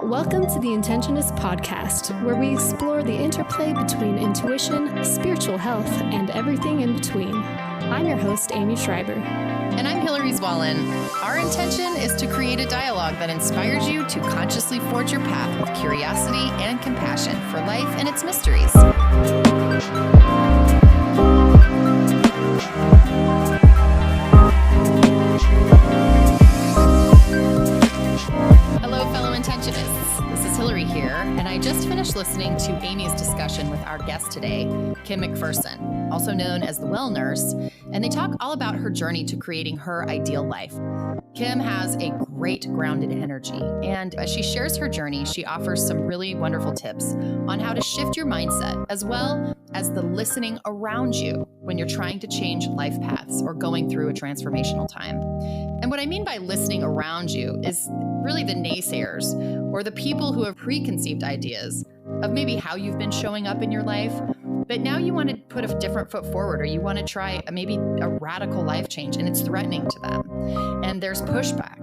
Welcome to the Intentionist Podcast, where we explore the interplay between intuition, spiritual health, and everything in between. I'm your host, Amy Schreiber. And I'm Hillary Zwallen. Our intention is to create a dialogue that inspires you to consciously forge your path with curiosity and compassion for life and its mysteries. Hello, fellow Intentionists. This is Hillary here, and I just finished listening to Amy's discussion with our guest today, Kim McPherson, also known as the Well Nurse, and they talk all about her journey to creating her ideal life. Kim has a great grounded energy, and as she shares her journey, she offers some really wonderful tips on how to shift your mindset, as well as the listening around you when you're trying to change life paths or going through a transformational time. And what I mean by listening around you is really the naysayers or the people who have preconceived ideas of maybe how you've been showing up in your life, but now you want to put a different foot forward, or you want to try maybe a radical life change, and it's threatening to them. And there's pushback,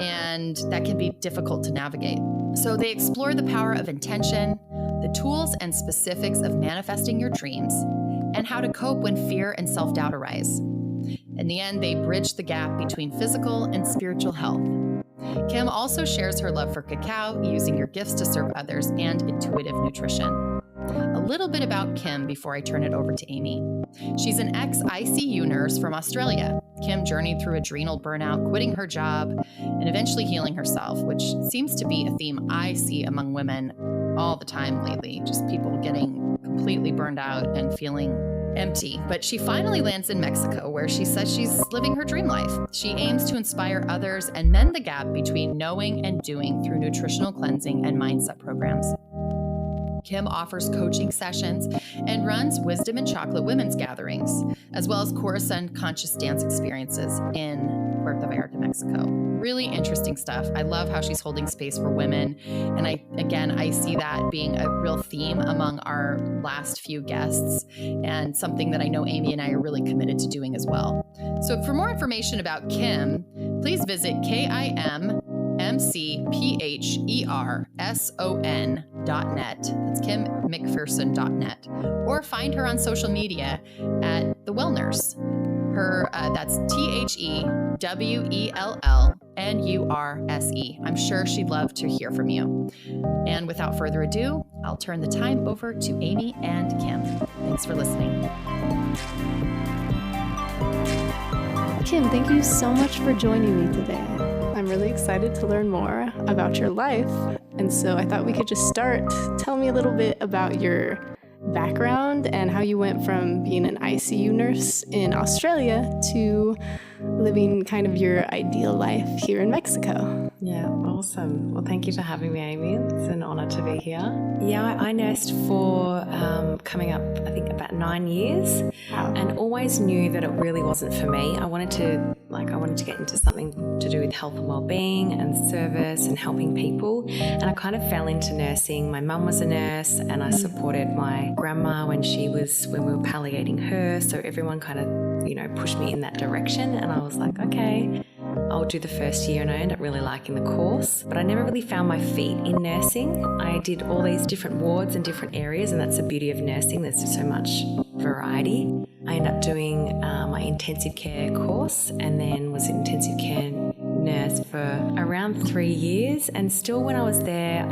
and that can be difficult to navigate. So they explore the power of intention, the tools and specifics of manifesting your dreams, and how to cope when fear and self-doubt arise. In the end, they bridge the gap between physical and spiritual health. Kim also shares her love for cacao, using your gifts to serve others, and intuitive nutrition. A little bit about Kim before I turn it over to Amy. She's an ex-ICU nurse from Australia. Kim journeyed through adrenal burnout, quitting her job, and eventually healing herself, which seems to be a theme I see among women all the time lately, just people getting completely burned out and feeling empty. But she finally lands in Mexico, where she says she's living her dream life. She aims to inspire others and mend the gap between knowing and doing through nutritional cleansing and mindset programs. Kim offers coaching sessions and runs Wisdom and Chocolate women's gatherings, as well as Corazon conscious dance experiences in Puerto Vallarta, Mexico. Really interesting stuff. I love how she's holding space for women. And I see that being a real theme among our last few guests, and something that I know Amy and I are really committed to doing as well. So for more information about Kim, please visit KIMMCPHERSON.net. That's KimMcPherson.net. Or find her on social media at The Well Nurse. That's THEWELLNURSE. I'm sure she'd love to hear from you. And without further ado, I'll turn the time over to Amy and Kim. Thanks for listening. Kim, thank you so much for joining me today. I'm really excited to learn more about your life. And so I thought we could just start. Tell me a little bit about your background and how you went from being an ICU nurse in Australia to living kind of your ideal life here in Mexico. Yeah, awesome. Well, thank you for having me, Amy. It's an honor to be here. Yeah, I nursed for coming up, I think, about 9 years. Wow. And always knew that it really wasn't for me. I wanted to get into something to do with health and well-being and service and helping people. And I kind of fell into nursing. My mum was a nurse, and I supported my grandma when we were palliating her. So everyone kind of, pushed me in that direction. And I was like, okay, I'll do the first year, and I ended up really liking the course. But I never really found my feet in nursing. I did all these different wards and different areas, and that's the beauty of nursing. There's just so much variety. I ended up doing my intensive care course, and then was an intensive care nurse for around 3 years. And still when I was there,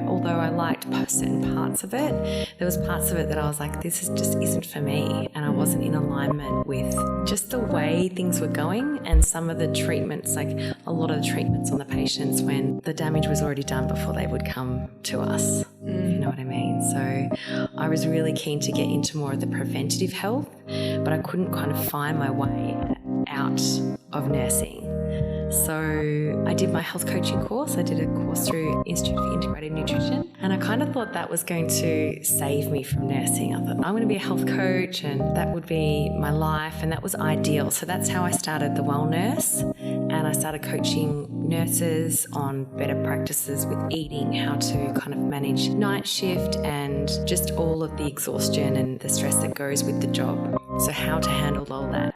although I liked certain parts of it, there was parts of it that I was like, this just isn't for me. And I wasn't in alignment with just the way things were going, and some of the treatments, like a lot of the treatments on the patients when the damage was already done before they would come to us. You know what I mean? So I was really keen to get into more of the preventative health, but I couldn't kind of find my way out of nursing. So I did my health coaching course. I did a course through Institute for Integrative Nutrition, and I kind of thought that was going to save me from nursing. I thought, I'm going to be a health coach, and that would be my life, and that was ideal. So that's how I started The Well Nurse, and I started coaching nurses on better practices with eating, how to kind of manage night shift and just all of the exhaustion and the stress that goes with the job. So how to handle all that.